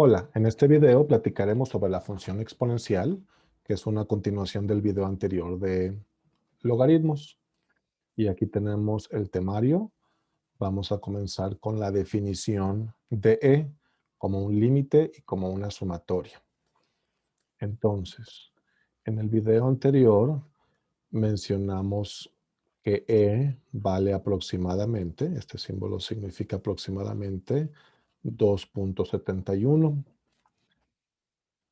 Hola, en este video platicaremos sobre la función exponencial, que es una continuación del video anterior de logaritmos. Y aquí tenemos el temario. Vamos a comenzar con la definición de E como un límite y como una sumatoria. Entonces, en el video anterior mencionamos que E vale aproximadamente, este símbolo significa aproximadamente 2.71.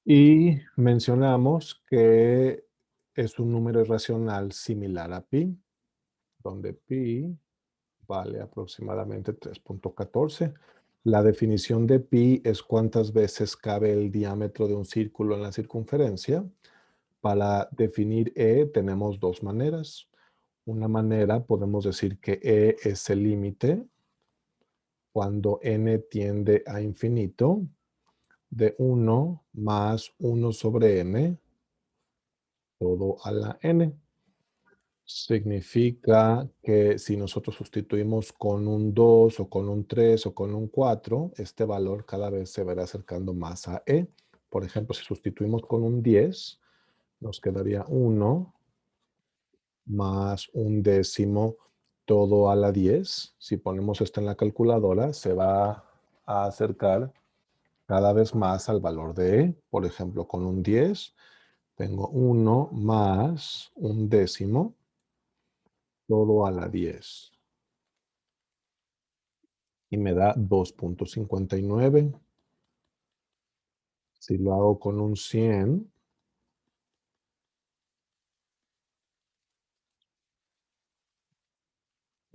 Y mencionamos que es un número irracional similar a pi, donde pi vale aproximadamente 3.14. La definición de pi es cuántas veces cabe el diámetro de un círculo en la circunferencia. Para definir E tenemos dos maneras. Una manera podemos decir que E es el límite cuando n tiende a infinito de 1 más 1 sobre n todo a la n. Significa que si nosotros sustituimos con un 2 o con un 3 o con un 4, este valor cada vez se verá acercando más a e. Por ejemplo, si sustituimos con un 10, nos quedaría 1 más un décimo todo a la 10. Si ponemos esto en la calculadora, se va a acercar cada vez más al valor de e. Por ejemplo, con un 10, tengo 1 más un décimo todo a la 10. Y me da 2.59. Si lo hago con un 100,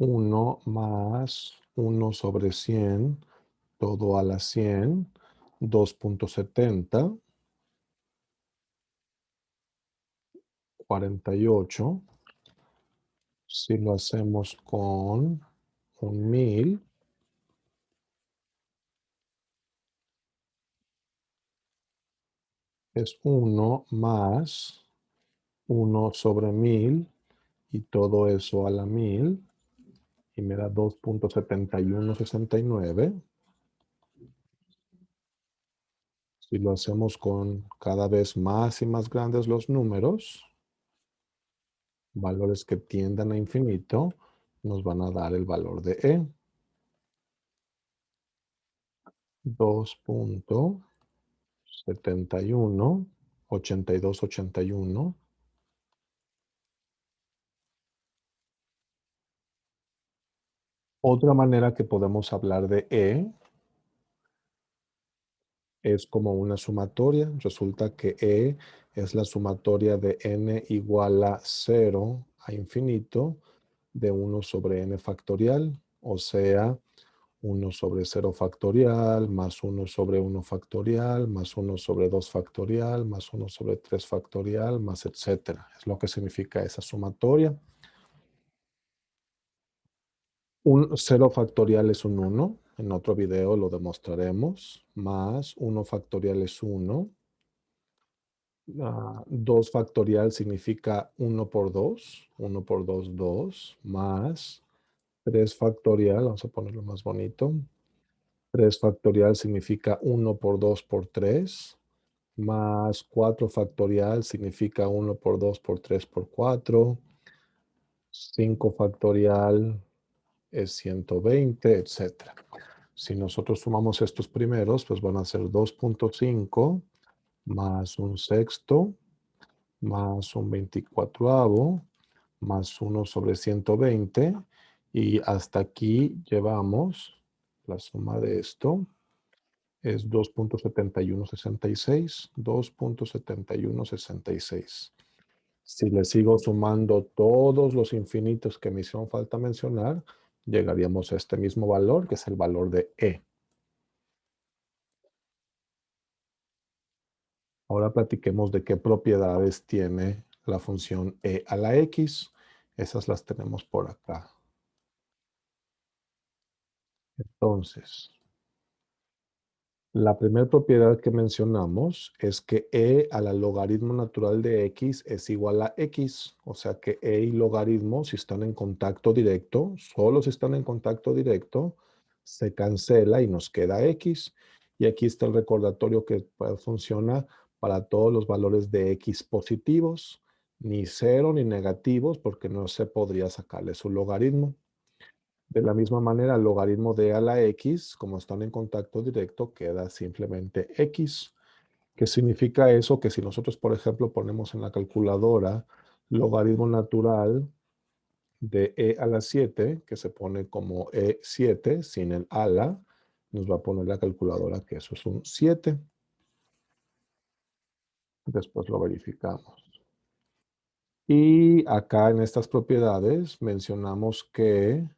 1 más 1 sobre 100, todo a la 100, 2.70, 48. Si lo hacemos con un 1000, es 1 más 1 sobre 1000 y todo eso a la 1000 y me da 2.7169. Si lo hacemos con cada vez más y más grandes los números, valores que tiendan a infinito, nos van a dar el valor de E. 2.71, 8281. Otra manera que podemos hablar de E es como una sumatoria. Resulta que E es la sumatoria de n igual a 0 a infinito de 1 sobre n factorial, o sea, 1 sobre 0 factorial, más 1 sobre 1 factorial, más 1 sobre 2 factorial, más 1 sobre 3 factorial, más etcétera. Es lo que significa esa sumatoria. Un 0 factorial es un 1. En otro video lo demostraremos. Más 1 factorial es 1. 2 factorial significa 1 por 2. 1 por 2, 2. Más 3 factorial, vamos a ponerlo más bonito. 3 factorial significa 1 por 2 por 3. Más 4 factorial significa 1 por 2 por 3 por 4. 5 factorial es 120, etcétera. Si nosotros sumamos estos primeros, pues van a ser 2.5 más un sexto más un 24avo más 1 sobre 120 y hasta aquí llevamos la suma de esto es 2.7166, 2.7166. Si le sigo sumando todos los infinitos que me hicieron falta mencionar, llegaríamos a este mismo valor, que es el valor de E. Ahora platiquemos de qué propiedades tiene la función E a la X. Esas las tenemos por acá. Entonces, la primera propiedad que mencionamos es que E a la logaritmo natural de X es igual a X. O sea que E y logaritmo, si están en contacto directo, solo si están en contacto directo, se cancela y nos queda X. Y aquí está el recordatorio que funciona para todos los valores de x positivos, ni cero ni negativos, porque no se podría sacarle su logaritmo. De la misma manera, el logaritmo de a la x, como están en contacto directo, queda simplemente x. ¿Qué significa eso? Que si nosotros, por ejemplo, ponemos en la calculadora logaritmo natural de e a la 7, que se pone como e7 sin el ala, nos va a poner la calculadora que eso es un 7. Después lo verificamos. Y acá en estas propiedades mencionamos que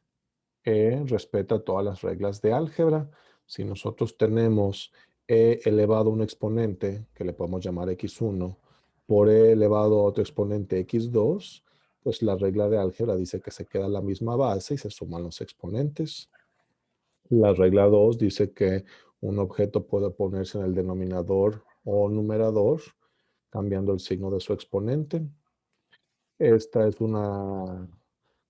respeta todas las reglas de álgebra. Si nosotros tenemos e elevado a un exponente, que le podemos llamar x1, por e elevado a otro exponente x2, pues la regla de álgebra dice que se queda la misma base y se suman los exponentes. La regla 2 dice que un objeto puede ponerse en el denominador o numerador, cambiando el signo de su exponente. Esta es una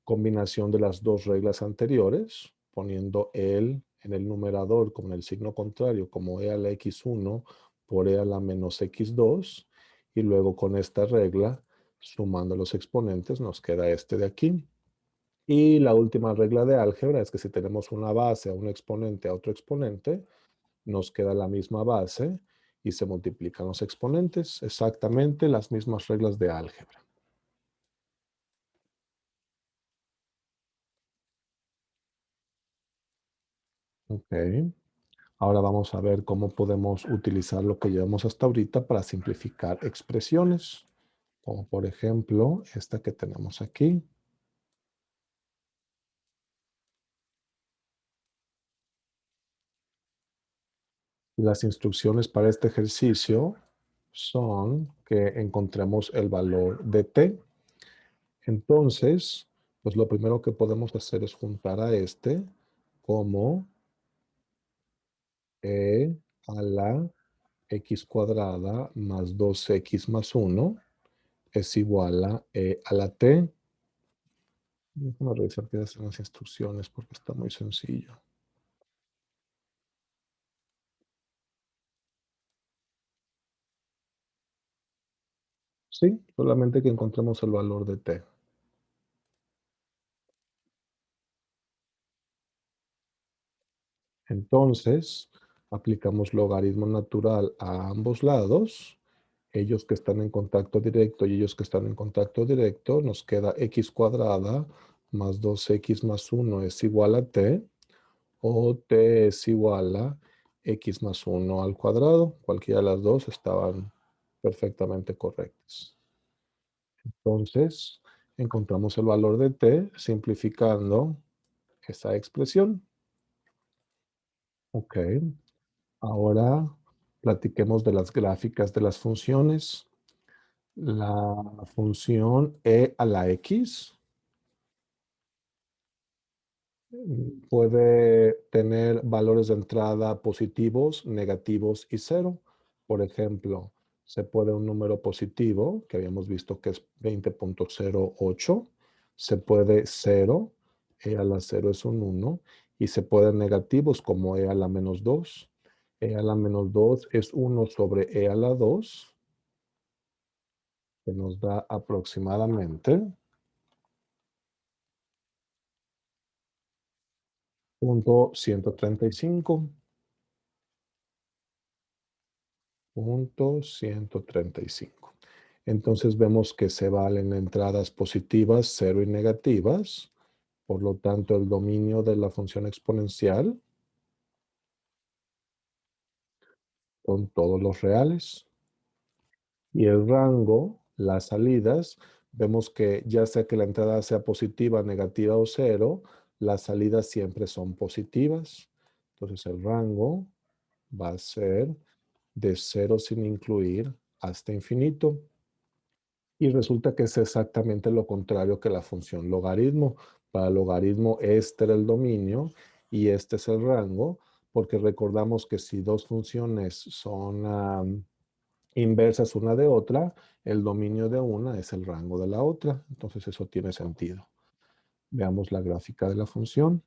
combinación de las dos reglas anteriores, poniendo el en el numerador con el signo contrario como e a la x1 por e a la menos x2, y luego con esta regla, sumando los exponentes, nos queda este de aquí. Y la última regla de álgebra es que si tenemos una base a un exponente a otro exponente, nos queda la misma base y se multiplican los exponentes, exactamente las mismas reglas de álgebra. Ok. Ahora vamos a ver cómo podemos utilizar lo que llevamos hasta ahorita para simplificar expresiones, como por ejemplo esta que tenemos aquí. Las instrucciones para este ejercicio son que encontremos el valor de t. Entonces, pues lo primero que podemos hacer es juntar a este como e a la x cuadrada más 2x más 1 es igual a e a la t. Déjame revisar qué hacen las instrucciones porque está muy sencillo. Sí, solamente que encontremos el valor de t. Entonces, aplicamos logaritmo natural a ambos lados. Ellos que están en contacto directo y ellos que están en contacto directo, nos queda x cuadrada más 2x más 1 es igual a t, o t es igual a x más 1 al cuadrado. Cualquiera de las dos estaban perfectamente correctas. Entonces, encontramos el valor de t simplificando esa expresión. Ok, ahora platiquemos de las gráficas de las funciones. La función e a la x puede tener valores de entrada positivos, negativos y cero. Por ejemplo, se puede un número positivo, que habíamos visto que es 20.08, se puede 0, e a la 0 es un 1, y se pueden negativos como e a la menos 2. E a la menos 2 es 1 sobre e a la 2, que nos da aproximadamente 0.135. 0.135. Entonces vemos que se valen entradas positivas, 0 y negativas. Por lo tanto, el dominio de la función exponencial son todos los reales. Y el rango, las salidas, vemos que ya sea que la entrada sea positiva, negativa o 0, las salidas siempre son positivas. Entonces el rango va a ser de 0 sin incluir hasta infinito. Y resulta que es exactamente lo contrario que la función logaritmo. Para logaritmo este era el dominio y este es el rango, porque recordamos que si dos funciones son inversas una de otra, el dominio de una es el rango de la otra. Entonces eso tiene sentido. Veamos la gráfica de la función.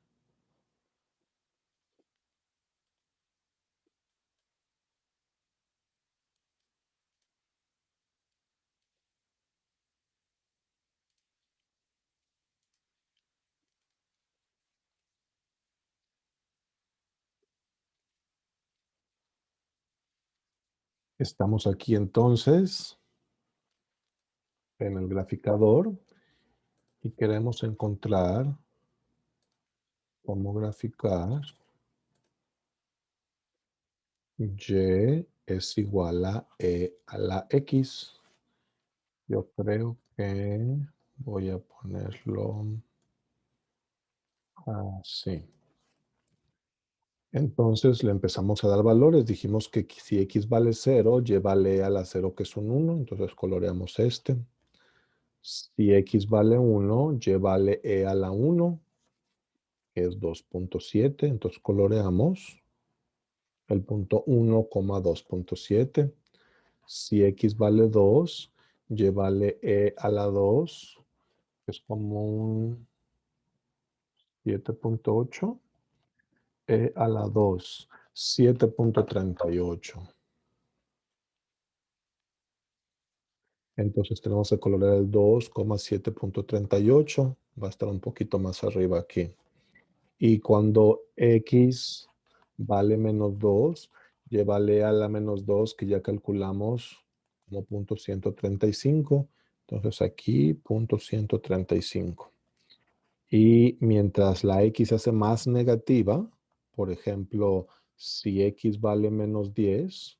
Estamos aquí entonces en el graficador y queremos encontrar cómo graficar y es igual a e a la x. Yo creo que voy a ponerlo así. Entonces le empezamos a dar valores. Dijimos que si x vale 0, y vale a la 0 que es un 1. Entonces coloreamos este. Si x vale 1, y vale e a la 1, que es 2.7. Entonces coloreamos el punto 1, 2.7. Si x vale 2, y vale e a la 2, que es como un 7.8. E a la 2, 7.38. Entonces tenemos que colorear el 2,7.38. Va a estar un poquito más arriba aquí. Y cuando x vale menos 2, llévale a la menos 2 que ya calculamos como punto 135. Entonces aquí punto 135. Y mientras la x se hace más negativa, por ejemplo, si x vale menos 10,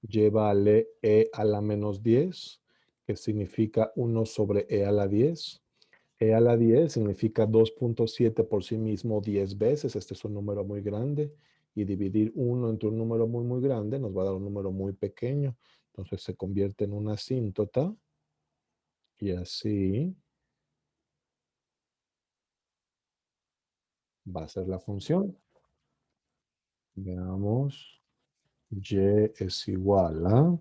llévale e a la menos 10, que significa 1 sobre e a la 10. E a la 10 significa 2.7 por sí mismo 10 veces. Este es un número muy grande. Y dividir 1 entre un número muy, muy grande nos va a dar un número muy pequeño. Entonces se convierte en una asíntota. Y así va a ser la función. Veamos. Y es igual a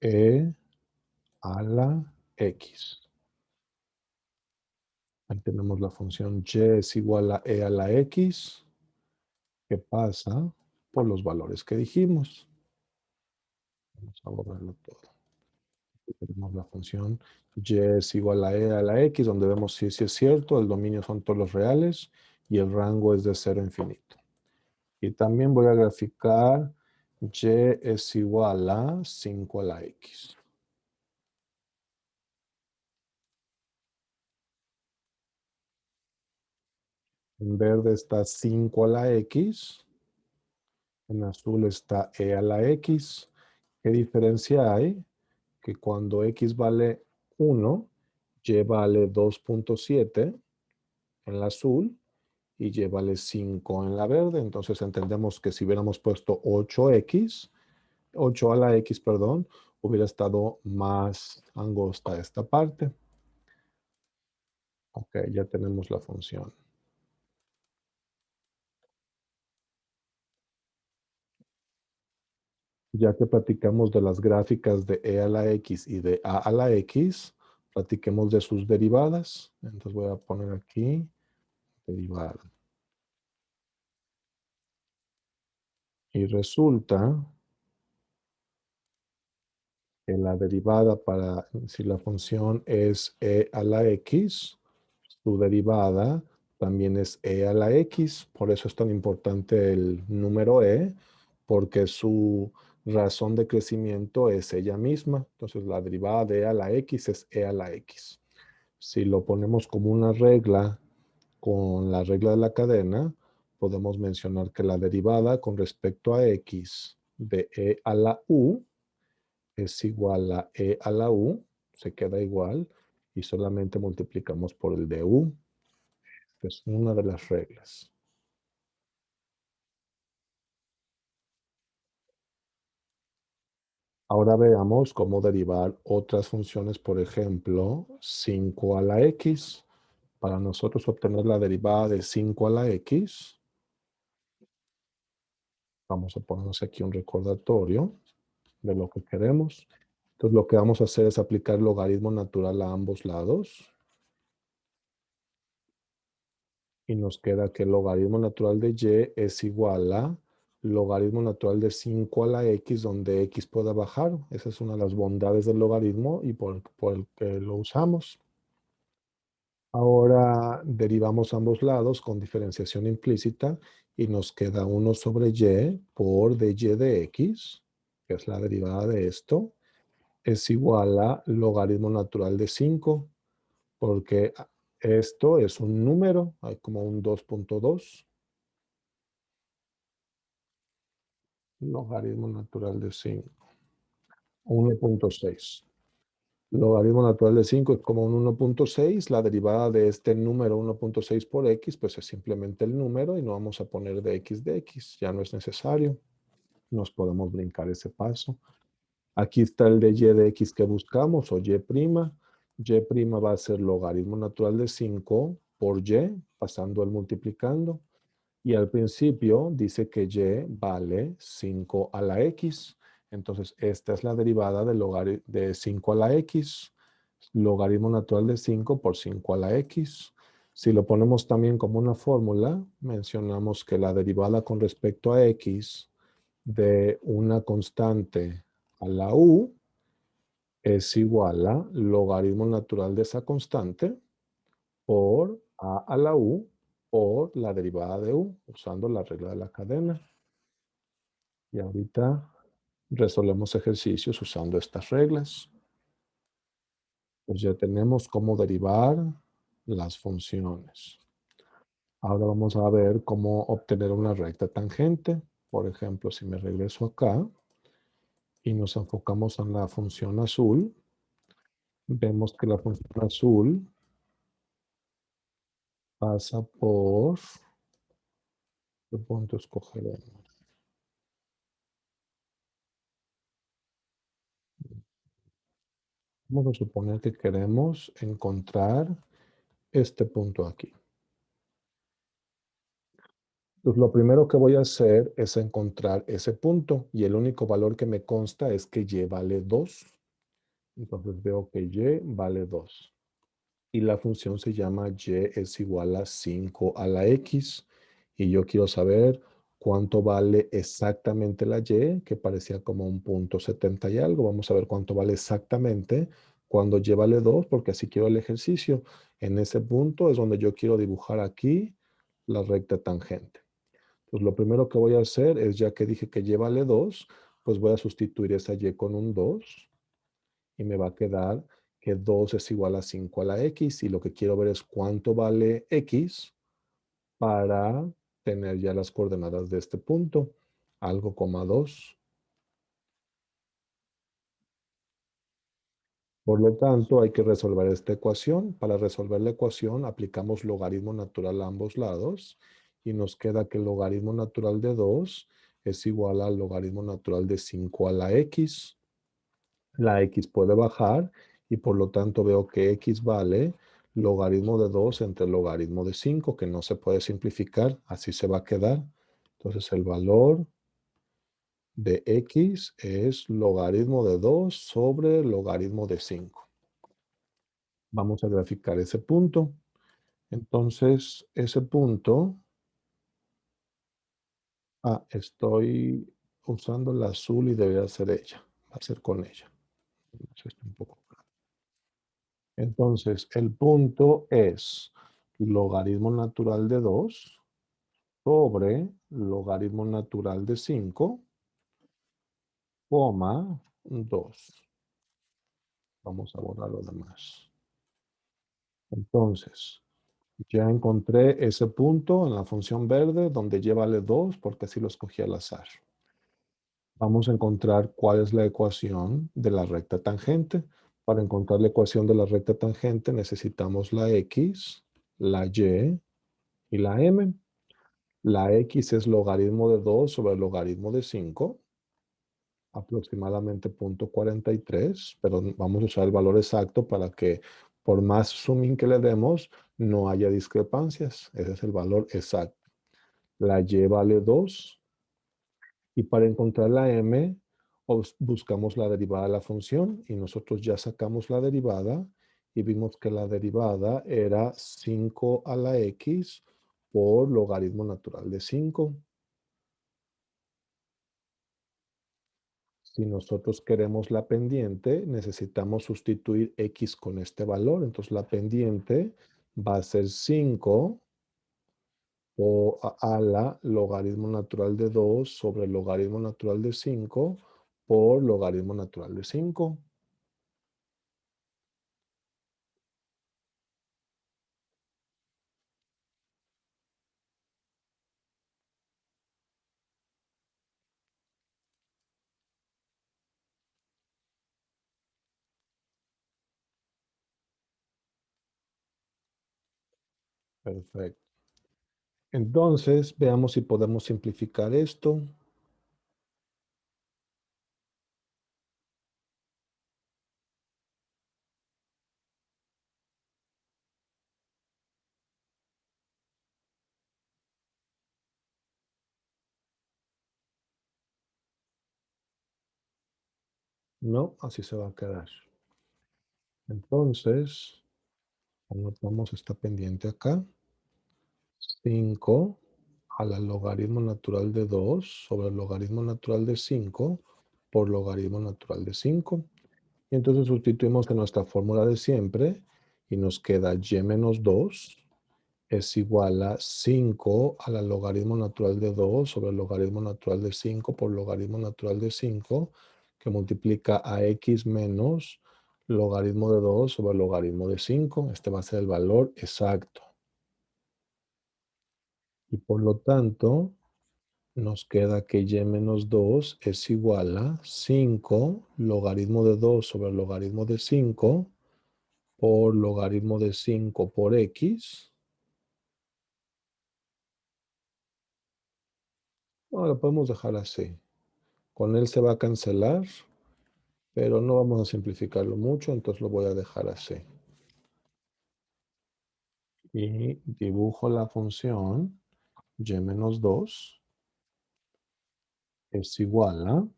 e a la x. Ahí tenemos la función y es igual a e a la x, que pasa por los valores que dijimos. Vamos a borrarlo todo. Aquí tenemos la función y es igual a e a la x, donde vemos si es cierto, el dominio son todos los reales y el rango es de 0 a infinito. Y también voy a graficar y es igual a 5 a la x. En verde está 5 a la x. En azul está e a la x. ¿Qué diferencia hay? Que cuando x vale 1, y vale 2.7 en la azul y y vale 5 en la verde. Entonces entendemos que si hubiéramos puesto 8 a la x, perdón, hubiera estado más angosta esta parte. Ok, ya tenemos la función. Ya que platicamos de las gráficas de e a la x y de a la x, platiquemos de sus derivadas. Entonces voy a poner aquí derivada. Y resulta que la derivada para, si la función es e a la x, su derivada también es e a la x. Por eso es tan importante el número e, porque su razón de crecimiento es ella misma. Entonces la derivada de e a la x es e a la x. Si lo ponemos como una regla con la regla de la cadena, podemos mencionar que la derivada con respecto a x de e a la u es igual a e a la u, se queda igual, y solamente multiplicamos por el de u. Esta es una de las reglas. Ahora veamos cómo derivar otras funciones, por ejemplo, 5 a la x. Para nosotros obtener la derivada de 5 a la x, vamos a ponernos aquí un recordatorio de lo que queremos. Entonces lo que vamos a hacer es aplicar logaritmo natural a ambos lados. Y nos queda que el logaritmo natural de y es igual a logaritmo natural de 5 a la x, donde x pueda bajar. Esa es una de las bondades del logaritmo y por el que lo usamos. Ahora derivamos ambos lados con diferenciación implícita y nos queda 1 sobre y por dy de x. que es la derivada de esto, es igual a logaritmo natural de 5, porque esto es un número, hay como un 2.2, logaritmo natural de 5, 1.6. Logaritmo natural de 5 es como un 1.6, la derivada de este número 1.6 por x, pues es simplemente el número y no vamos a poner de x, ya no es necesario, nos podemos brincar ese paso. Aquí está el de y de x que buscamos, o y'. Y' va a ser logaritmo natural de 5 por y, pasando el multiplicando. Y al principio dice que y vale 5 a la x. Entonces, esta es la derivada de 5 a la x. Logaritmo natural de 5 por 5 a la x. Si lo ponemos también como una fórmula, mencionamos que la derivada con respecto a x de una constante a la u es igual a logaritmo natural de esa constante por a la u por la derivada de u, usando la regla de la cadena. Y ahorita resolvemos ejercicios usando estas reglas. Pues ya tenemos cómo derivar las funciones. Ahora vamos a ver cómo obtener una recta tangente. Por ejemplo, si me regreso acá y nos enfocamos en la función azul, vemos que la función azul pasa por... ¿Qué punto escogeremos? Vamos a suponer que queremos encontrar este punto aquí. Pues lo primero que voy a hacer es encontrar ese punto y el único valor que me consta es que y vale 2. Entonces veo que y vale 2. Y la función se llama y es igual a 5 a la x. Y yo quiero saber cuánto vale exactamente la y, que parecía como un punto 70 y algo. Vamos a ver cuánto vale exactamente cuando y vale 2, porque así quiero el ejercicio. En ese punto es donde yo quiero dibujar aquí la recta tangente. Pues lo primero que voy a hacer es, ya que dije que y vale 2, pues voy a sustituir esa y con un 2 y me va a quedar que 2 es igual a 5 a la x y lo que quiero ver es cuánto vale x para tener ya las coordenadas de este punto. Algo, coma 2. Por lo tanto, hay que resolver esta ecuación. Para resolver la ecuación, aplicamos logaritmo natural a ambos lados y nos queda que el logaritmo natural de 2 es igual al logaritmo natural de 5 a la x. La x puede bajar y por lo tanto veo que x vale logaritmo de 2 entre logaritmo de 5, que no se puede simplificar, así se va a quedar. Entonces el valor de x es logaritmo de 2 sobre logaritmo de 5. Vamos a graficar ese punto. Entonces, ese punto, estoy usando el azul y debería ser ella. Va a ser con ella. Un poco. Entonces, el punto es logaritmo natural de 2 sobre logaritmo natural de 5, coma 2. Vamos a borrar lo demás. Entonces, ya encontré ese punto en la función verde donde y vale 2 porque así lo escogí al azar. Vamos a encontrar cuál es la ecuación de la recta tangente. Para encontrar la ecuación de la recta tangente necesitamos la x, la y la m. La x es logaritmo de 2 sobre logaritmo de 5, aproximadamente 0.43, pero vamos a usar el valor exacto para que por más zooming que le demos, no haya discrepancias. Ese es el valor exacto. La y vale 2 y para encontrar la m buscamos la derivada de la función y nosotros ya sacamos la derivada y vimos que la derivada era 5 a la x por logaritmo natural de 5. Si nosotros queremos la pendiente, necesitamos sustituir x con este valor. Entonces la pendiente va a ser 5 a la logaritmo natural de 2 sobre el logaritmo natural de 5 por logaritmo natural de 5. Perfecto. Entonces, veamos si podemos simplificar esto. No, así se va a quedar. Entonces, anotamos esta pendiente acá. 5 a la logaritmo natural de 2 sobre el logaritmo natural de 5 por logaritmo natural de 5. Y entonces sustituimos en nuestra fórmula de siempre y nos queda y menos 2 es igual a 5 a la logaritmo natural de 2 sobre el logaritmo natural de 5 por logaritmo natural de 5, que multiplica a x menos logaritmo de 2 sobre el logaritmo de 5. Este va a ser el valor exacto. Y por lo tanto, nos queda que y menos 2 es igual a 5 logaritmo de 2 sobre el logaritmo de 5 por logaritmo de 5 por x. No, lo podemos dejar así. Con él se va a cancelar, pero no vamos a simplificarlo mucho, entonces lo voy a dejar así. Y dibujo la función y menos 2 es igual a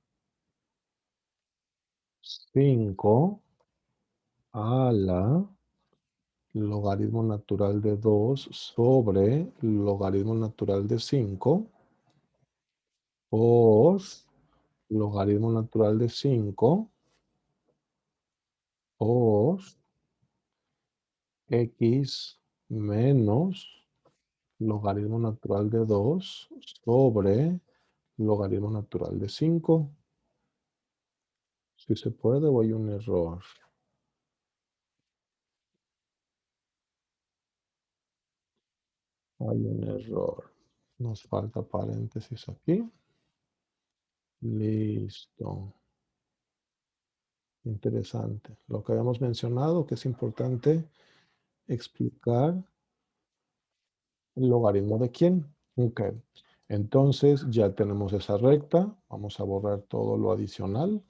5 a la logaritmo natural de 2 sobre logaritmo natural de 5 por logaritmo natural de 5 por x menos logaritmo natural de 2 sobre logaritmo natural de 5. Si se puede o hay un error. Hay un error. Nos falta paréntesis aquí. Listo. Interesante. Lo que habíamos mencionado, que es importante explicar el logaritmo de quién. Ok. Entonces ya tenemos esa recta. Vamos a borrar todo lo adicional.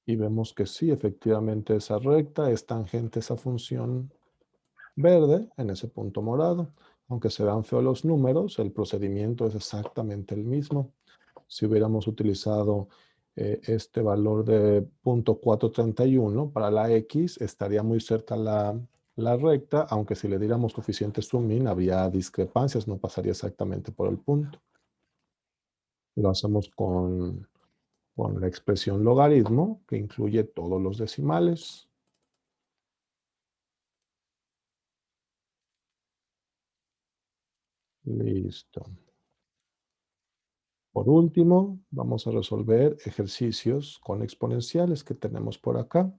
Y vemos que sí, efectivamente esa recta es tangente a esa función verde en ese punto morado. Aunque se vean feos los números, el procedimiento es exactamente el mismo. Si hubiéramos utilizado este valor de 0.431 para la x, estaría muy cerca la recta, aunque si le diéramos coeficiente sum-min habría discrepancias, no pasaría exactamente por el punto. Lo hacemos con la expresión logaritmo, que incluye todos los decimales. Listo. Por último, vamos a resolver ejercicios con exponenciales que tenemos por acá.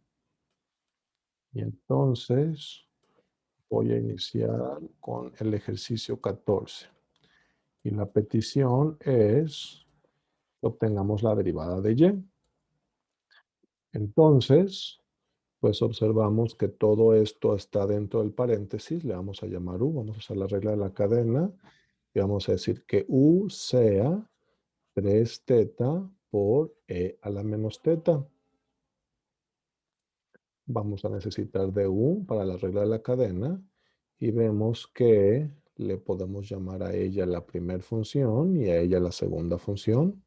Y entonces voy a iniciar con el ejercicio 14. Y la petición es que obtengamos la derivada de y. Entonces, pues observamos que todo esto está dentro del paréntesis. Le vamos a llamar u. Vamos a usar la regla de la cadena. Y vamos a decir que u sea 3 teta por e a la menos teta. Vamos a necesitar de u para la regla de la cadena y vemos que le podemos llamar a ella la primera función y a ella la segunda función.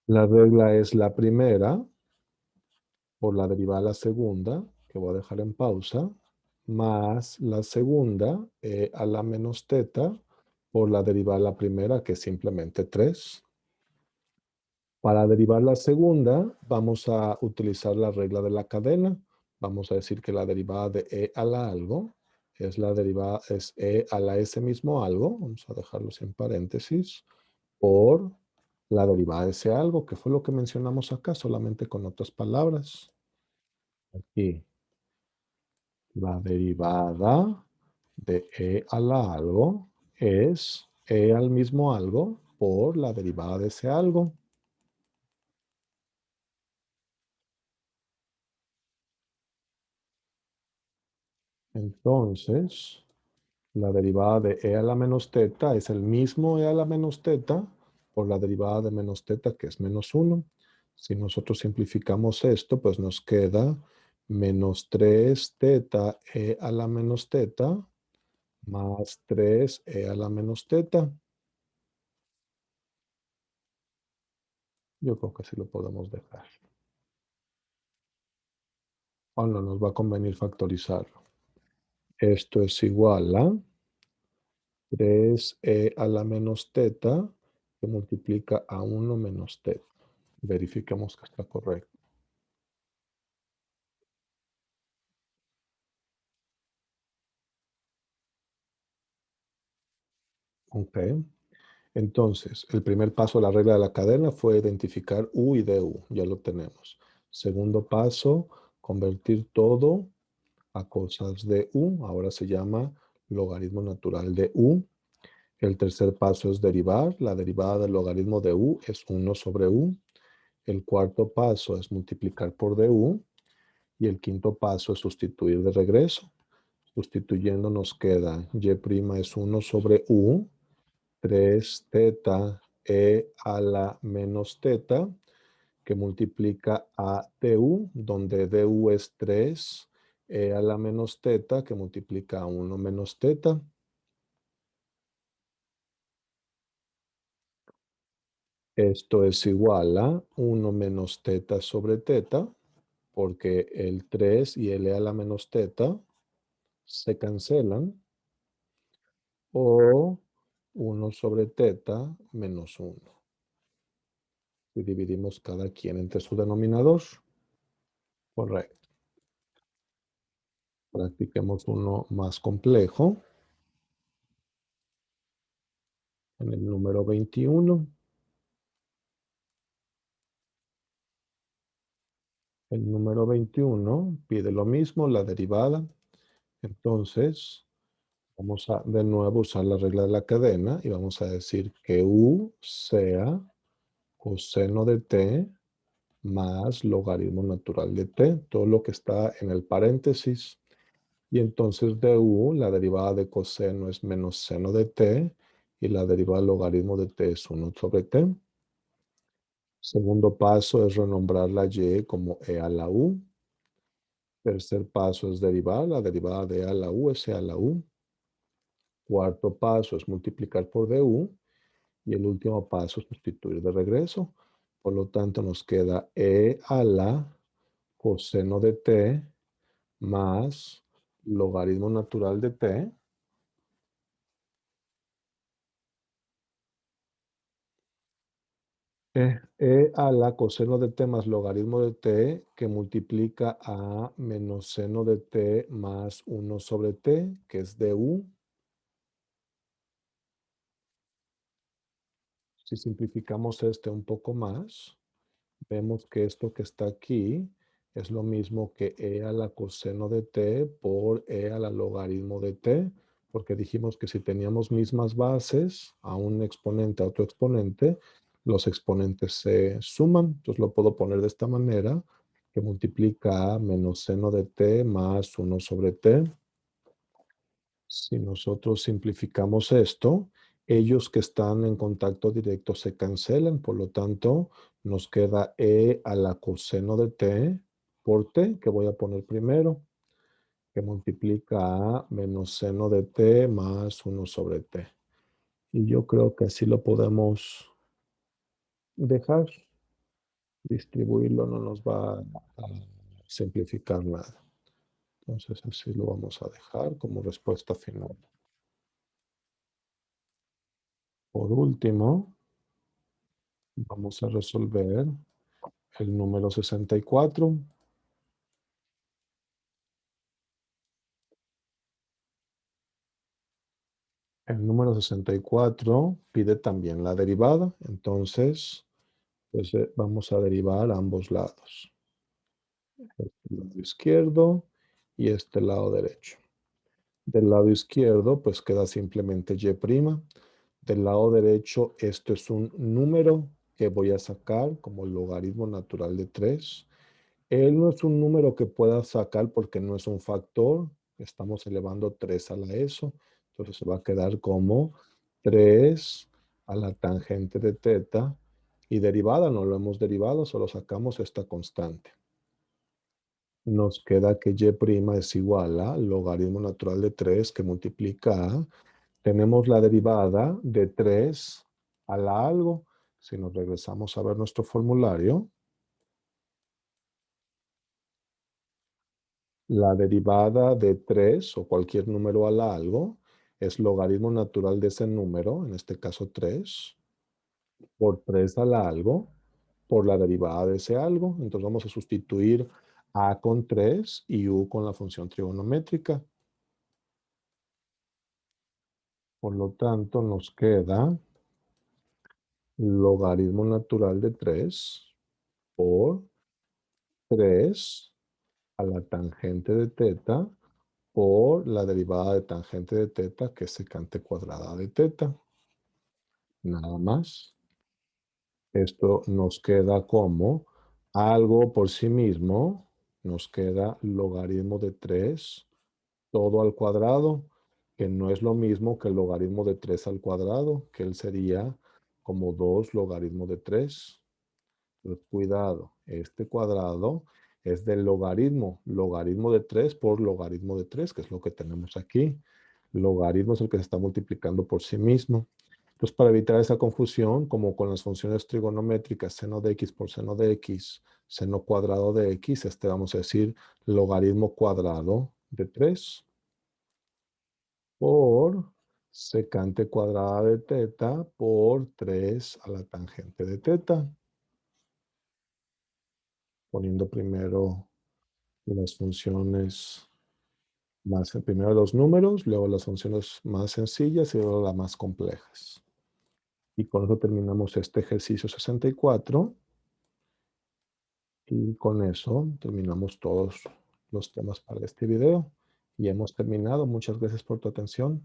La regla es la primera por la derivada de la segunda, que voy a dejar en pausa, más la segunda a la menos teta por la derivada de la primera, que es simplemente 3. Para derivar la segunda, vamos a utilizar la regla de la cadena. Vamos a decir que la derivada de e a la algo es la derivada, es e a la s mismo algo, vamos a dejarlo sin paréntesis, por la derivada de ese algo, que fue lo que mencionamos acá, solamente con otras palabras. Aquí, la derivada de e a la algo es e al mismo algo por la derivada de ese algo. Entonces, la derivada de e a la menos teta es el mismo e a la menos teta por la derivada de menos teta, que es menos 1. Si nosotros simplificamos esto, pues nos queda menos 3 teta e a la menos teta más 3 e a la menos teta. Yo creo que así lo podemos dejar. O no nos va a convenir factorizarlo. Esto es igual a 3e a la menos teta que multiplica a 1 menos teta. Verifiquemos que está correcto. Ok. Entonces, el primer paso de la regla de la cadena fue identificar U y DU. Ya lo tenemos. Segundo paso, convertir todo a cosas de U. Ahora se llama logaritmo natural de U. El tercer paso es derivar. La derivada del logaritmo de U es 1 sobre U. El cuarto paso es multiplicar por du. Y el quinto paso es sustituir de regreso. Sustituyendo nos queda y' es 1 sobre u, 3 teta e a la menos teta, que multiplica a du, donde du es 3 e a la menos teta, que multiplica a 1 menos teta. Esto es igual a 1 menos teta sobre teta, porque el 3 y el e a la menos teta se cancelan, o 1 sobre teta menos 1. Y dividimos cada quien entre su denominador. Correcto. Practiquemos uno más complejo. En el número 21. El número 21 pide lo mismo, la derivada. Entonces, vamos a de nuevo usar la regla de la cadena y vamos a decir que u sea coseno de t más logaritmo natural de t, todo lo que está en el paréntesis. Y entonces du, la derivada de coseno es menos seno de t, y la derivada del logaritmo de t es 1 sobre t. Segundo paso es renombrar la y como e a la u. Tercer paso es derivar, la derivada de e a la u es e a la u. Cuarto paso es multiplicar por du. Y el último paso es sustituir de regreso. Por lo tanto, nos queda e a la coseno de t más logaritmo natural de t. E a la coseno de t más logaritmo de t, que multiplica a menos seno de t más 1 sobre t, que es du. Si simplificamos este un poco más, vemos que esto que está aquí es lo mismo que e a la coseno de t por e a la logaritmo de t, porque dijimos que si teníamos mismas bases, a un exponente, a otro exponente, los exponentes se suman. Entonces lo puedo poner de esta manera, que multiplica a menos seno de t más 1 sobre t. Si nosotros simplificamos esto, ellos que están en contacto directo se cancelan, por lo tanto, nos queda e a la coseno de t por t, que voy a poner primero, que multiplica a menos seno de t más 1 sobre t. Y yo creo que así lo podemos dejar. Distribuirlo no nos va a simplificar nada. Entonces así lo vamos a dejar como respuesta final. Por último, vamos a resolver el número 64. El número 64 pide también la derivada, entonces pues, vamos a derivar ambos lados. Este lado izquierdo y este lado derecho. Del lado izquierdo, pues queda simplemente y'. Del lado derecho, esto es un número que voy a sacar como el logaritmo natural de 3. Él no es un número que pueda sacar porque no es un factor. Estamos elevando 3 a la ESO. Entonces se va a quedar como 3 a la tangente de teta. Y derivada, no lo hemos derivado, solo sacamos esta constante. Nos queda que y' es igual a logaritmo natural de 3 que multiplica a. Tenemos la derivada de 3 a la algo. Si nos regresamos a ver nuestro formulario, la derivada de 3 o cualquier número a la algo es logaritmo natural de ese número, en este caso 3, por 3 a la algo, por la derivada de ese algo. Entonces vamos a sustituir a con 3 y u con la función trigonométrica. Por lo tanto, nos queda logaritmo natural de 3 por 3 a la tangente de teta por la derivada de tangente de teta, que es secante cuadrada de teta. Nada más. Esto nos queda como algo por sí mismo, nos queda logaritmo de 3 todo al cuadrado, que no es lo mismo que el logaritmo de 3 al cuadrado, que él sería como 2 logaritmo de 3. Pero cuidado, este cuadrado es del logaritmo de 3 por logaritmo de 3, que es lo que tenemos aquí. Logaritmo es el que se está multiplicando por sí mismo. Entonces, para evitar esa confusión, como con las funciones trigonométricas, seno de x por seno de x, seno cuadrado de x, vamos a decir logaritmo cuadrado de 3 por secante cuadrada de teta por 3 a la tangente de teta. Poniendo primero las funciones primero los números, luego las funciones más sencillas y luego las más complejas. Y con eso terminamos este ejercicio 64. Y con eso terminamos todos los temas para este video. Y hemos terminado. Muchas gracias por tu atención.